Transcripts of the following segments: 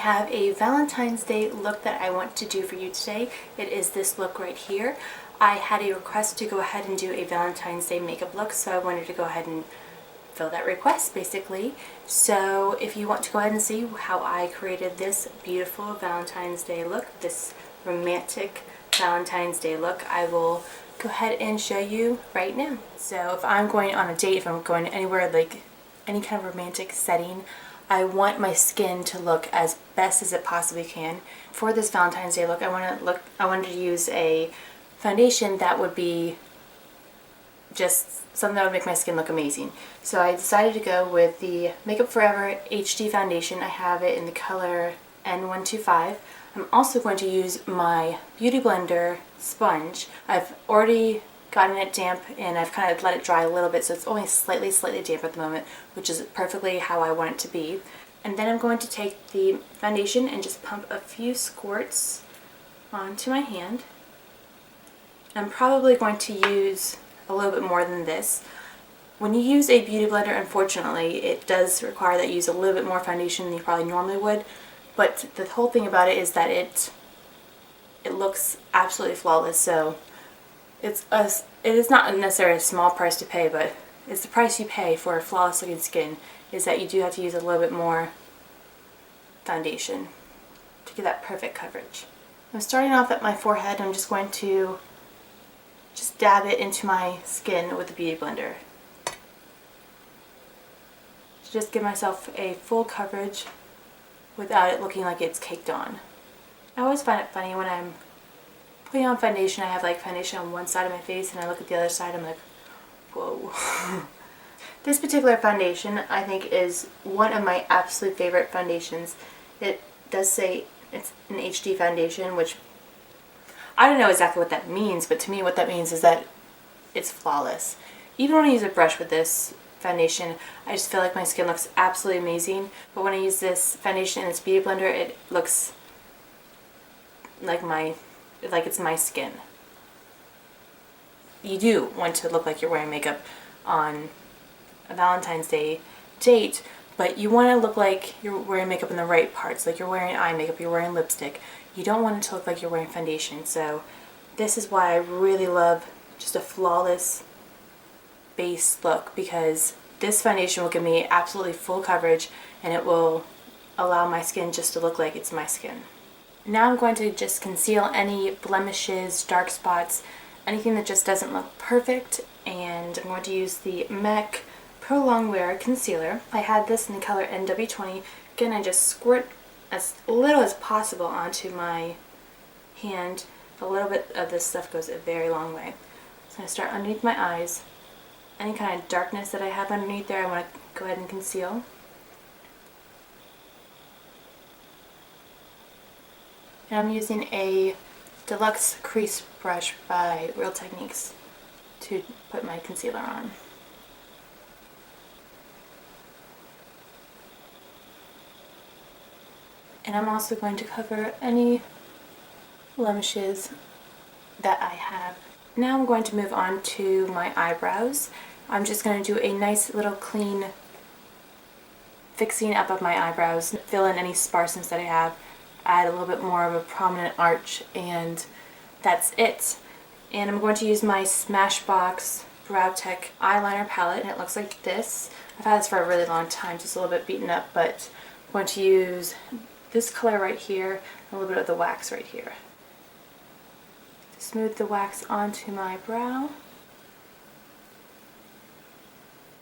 have a Valentine's Day look that I want to do for you today. It is this look right here. I had a request to go ahead and do a Valentine's Day makeup look, so I wanted to go ahead and fill that request basically. So if you want to go ahead and see how I created this beautiful Valentine's Day look, this romantic Valentine's Day look, I will go ahead and show you right now. So if I'm going on a date, if I'm going anywhere like any kind of romantic setting, I want my skin to look as best as it possibly can. For this Valentine's Day look, I wanted to use a foundation that would be just something that would make my skin look amazing. So I decided to go with the Makeup Forever HD foundation. I have it in the color N125. I'm also going to use my Beauty Blender sponge. I've already gotten it damp and I've kind of let it dry a little bit, so it's only slightly damp at the moment, which is perfectly how I want it to be. And then I'm going to take the foundation and just pump a few squirts onto my hand. I'm probably going to use a little bit more than this. When you use a Beauty Blender, unfortunately, it does require that you use a little bit more foundation than you probably normally would, but the whole thing about it is that it looks absolutely flawless. So it is not necessarily a small price to pay, but it's the price you pay for flawless looking skin, is that you do have to use a little bit more foundation to get that perfect coverage. I'm starting off at my forehead. I'm just going to just dab it into my skin with the Beauty Blender to just give myself a full coverage without it looking like it's caked on. I always find it funny when I'm putting on foundation, I have like foundation on one side of my face and I look at the other side, I'm like, whoa. This particular foundation I think is one of my absolute favorite foundations. It does say it's an HD foundation, which I don't know exactly what that means, but to me what that means is that it's flawless. Even when I use a brush with this foundation, I just feel like my skin looks absolutely amazing, but when I use this foundation in this Beauty Blender, it looks like it's my skin. You do want to look like you're wearing makeup on a Valentine's Day date, but you want to look like you're wearing makeup in the right parts, like you're wearing eye makeup, you're wearing lipstick. You don't want it to look like you're wearing foundation. So this is why I really love just a flawless base look, because this foundation will give me absolutely full coverage and it will allow my skin just to look like it's my skin. Now I'm going to just conceal any blemishes, dark spots, anything that just doesn't look perfect, and I'm going to use the MAC Pro Longwear Concealer. I had this in the color NW20. Again, I just squirt as little as possible onto my hand. A little bit of this stuff goes a very long way. So I start underneath my eyes. Any kind of darkness that I have underneath there, I want to go ahead and conceal. And I'm using a deluxe crease brush by Real Techniques to put my concealer on. And I'm also going to cover any blemishes that I have. Now I'm going to move on to my eyebrows. I'm just going to do a nice little clean fixing up of my eyebrows, fill in any sparseness that I have, add a little bit more of a prominent arch, and that's it. And I'm going to use my Smashbox Brow Tech eyeliner palette, and it looks like this. I've had this for a really long time, just a little bit beaten up, but I'm going to use this color right here and a little bit of the wax right here. Smooth the wax onto my brow.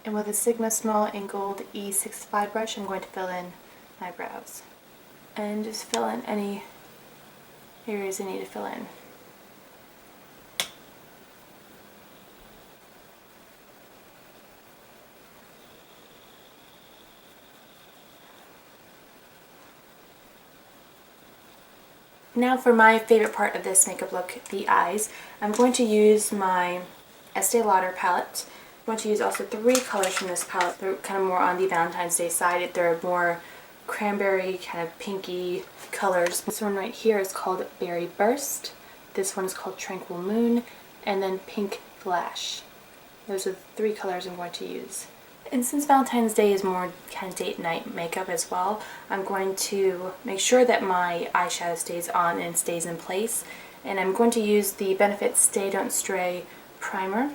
And with a Sigma Small Angled E65 brush, I'm going to fill in my brows. And just fill in any areas I need to fill in. Now for my favorite part of this makeup look, the eyes. I'm going to use my Estee Lauder palette. I'm going to use also 3 colors from this palette. They're kind of more on the Valentine's Day side. They're more cranberry, kind of pinky colors. This one right here is called Berry Burst. This one is called Tranquil Moon. And then Pink Flash. Those are the 3 colors I'm going to use. And since Valentine's Day is more kind of date night makeup as well, I'm going to make sure that my eyeshadow stays on and stays in place. And I'm going to use the Benefit Stay Don't Stray primer.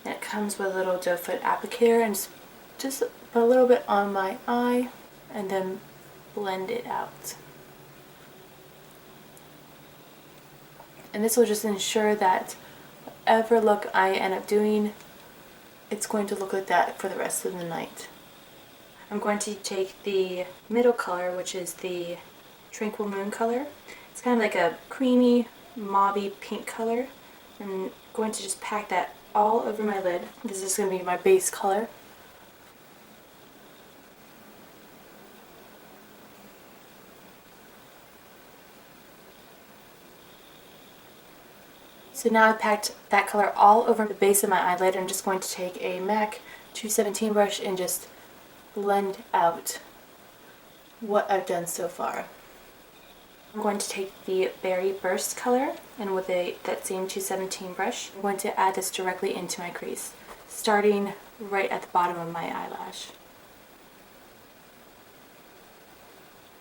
And it comes with a little doe foot applicator, and just put a little bit on my eye and then blend it out. And this will just ensure that whatever look I end up doing, it's going to look like that for the rest of the night. I'm going to take the middle color, which is the Tranquil Moon color. It's kind of like a creamy, mauvey pink color. I'm going to just pack that all over my lid. This is going to be my base color. So now I've packed that color all over the base of my eyelid. I'm just going to take a MAC 217 brush and just blend out what I've done so far. I'm going to take the Berry Burst color, and with that same 217 brush, I'm going to add this directly into my crease, starting right at the bottom of my eyelash.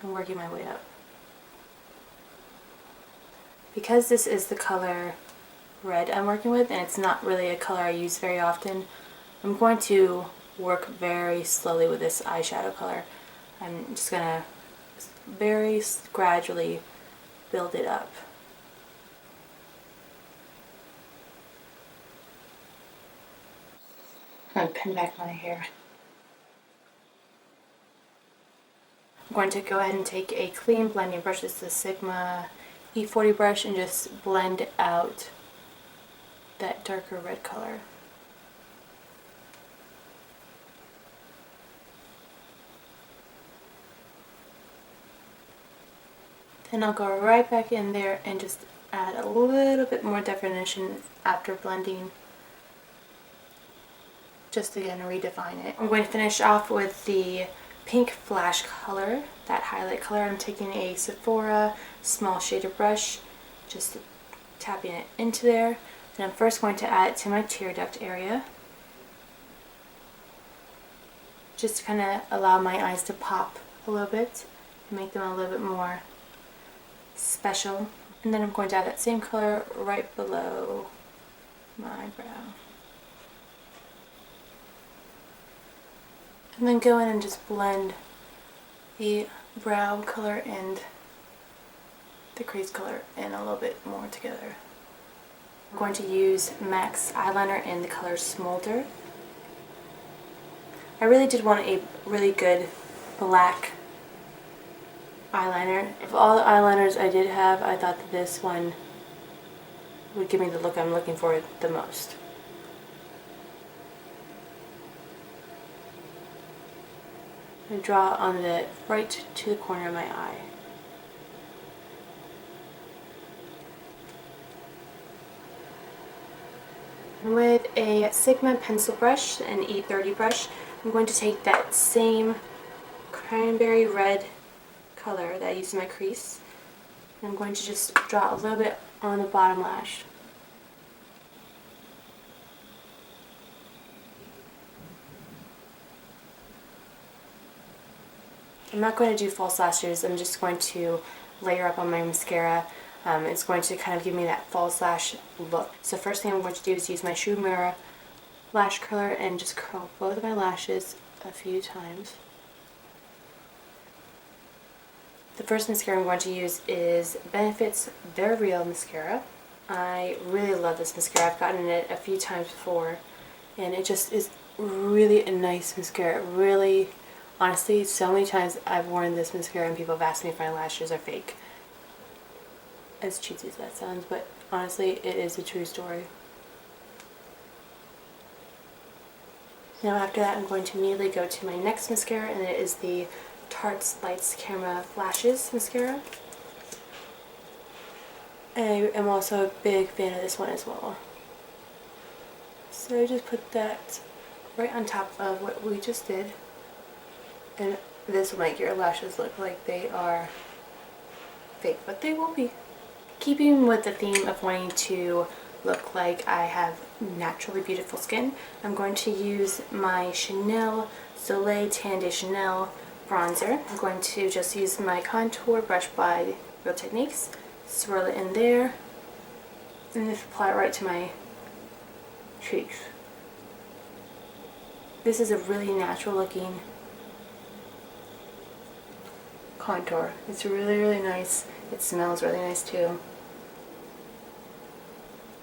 I'm working my way up. Because this is the color red I'm working with, and it's not really a color I use very often, I'm going to work very slowly with this eyeshadow color. I'm just going to very gradually build it up. I'm going to pin back my hair. I'm going to go ahead and take a clean blending brush. This is the Sigma E40 brush, and just blend out that darker red color. Then I'll go right back in there and just add a little bit more definition after blending. Just again, redefine it. I'm going to finish off with the pink flash color, that highlight color. I'm taking a Sephora small shader brush, just tapping it into there. And I'm first going to add it to my tear duct area, just to kind of allow my eyes to pop a little bit and make them a little bit more special. And then I'm going to add that same color right below my brow. And then go in and just blend the brow color and the crease color in a little bit more together. I'm going to use MAC's eyeliner in the color Smolder. I really did want a really good black eyeliner. Of all the eyeliners I did have, I thought that this one would give me the look I'm looking for the most. I draw on the right to the corner of my eye. With a Sigma pencil brush, an E30 brush, I'm going to take that same cranberry red color that I used in my crease. I'm going to just draw a little bit on the bottom lash. I'm not going to do false lashes, I'm just going to layer up on my mascara. It's going to kind of give me that false lash look. So first thing I'm going to do is use my Shumura lash curler and just curl both of my lashes a few times. The first mascara I'm going to use is Benefit's They're Real mascara. I really love this mascara. I've gotten it a few times before, and it just is really a nice mascara. Really, honestly, so many times I've worn this mascara and people have asked me if my lashes are fake. As cheesy as that sounds, but honestly, it is a true story. Now after that, I'm going to immediately go to my next mascara, and it is the Tarte's Lights Camera Flashes mascara. I am also a big fan of this one as well. So I just put that right on top of what we just did, and this will make your lashes look like they are fake, but they won't be. Keeping with the theme of wanting to look like I have naturally beautiful skin. I'm going to use my Chanel Soleil Tan de Chanel bronzer. I'm going to just use my contour brush by Real Techniques, swirl it in there, and just apply it right to my cheeks. This is a really natural looking contour. It's really, really nice. It smells really nice too.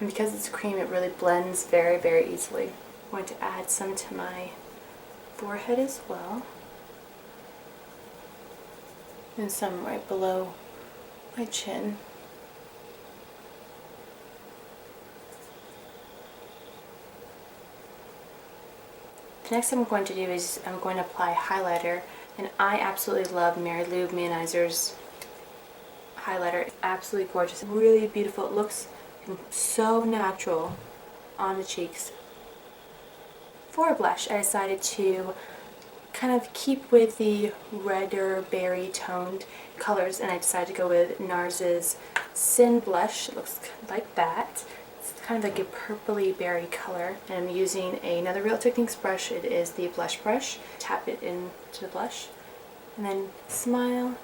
And because it's cream, it really blends very, very easily. I'm going to add some to my forehead as well. And some right below my chin. The next thing I'm going to do is I'm going to apply highlighter, and I absolutely love Mary Lou Manizer's highlighter. It's absolutely gorgeous, really beautiful. It looks so natural on the cheeks. For blush, I decided to kind of keep with the redder berry toned colors, and I decided to go with NARS's Sin Blush. It looks like that. Kind of like a purpley berry color, and I'm using another Real Techniques brush. It is the blush brush. Tap it into the blush and then smile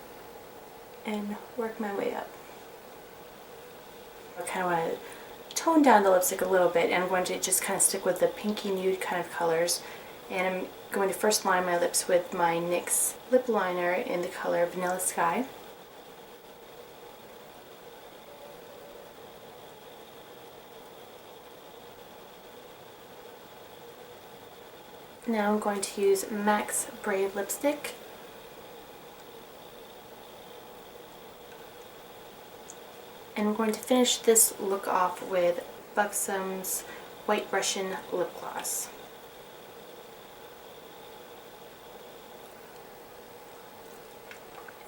and work my way up. I kind of want to tone down the lipstick a little bit, and I'm going to just kind of stick with the pinky nude kind of colors, and I'm going to first line my lips with my NYX lip liner in the color Vanilla Sky. Now I'm going to use MAC's Brave lipstick. And I'm going to finish this look off with Buxom's White Russian lip gloss.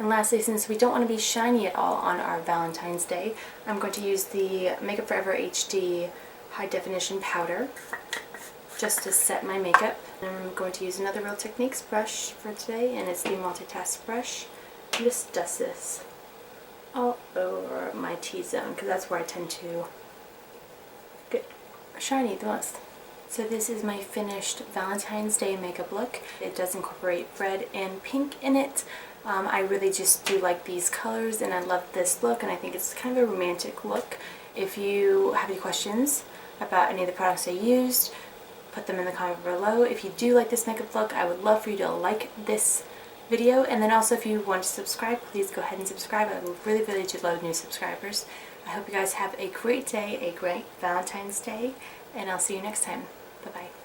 And lastly, since we don't want to be shiny at all on our Valentine's Day, I'm going to use the Makeup Forever HD High Definition Powder just to set my makeup. And I'm going to use another Real Techniques brush for today, and it's the Multitask brush. And just dust this all over my T-zone, because that's where I tend to get shiny the most. So this is my finished Valentine's Day makeup look. It does incorporate red and pink in it. I really just do like these colors, and I love this look, and I think it's kind of a romantic look. If you have any questions about any of the products I used, put them in the comment below. If you do like this makeup look, I would love for you to like this video, and then also if you want to subscribe, please go ahead and subscribe. I would really, really do love new subscribers. I hope you guys have a great day, a great Valentine's Day, and I'll see you next time. Bye-bye.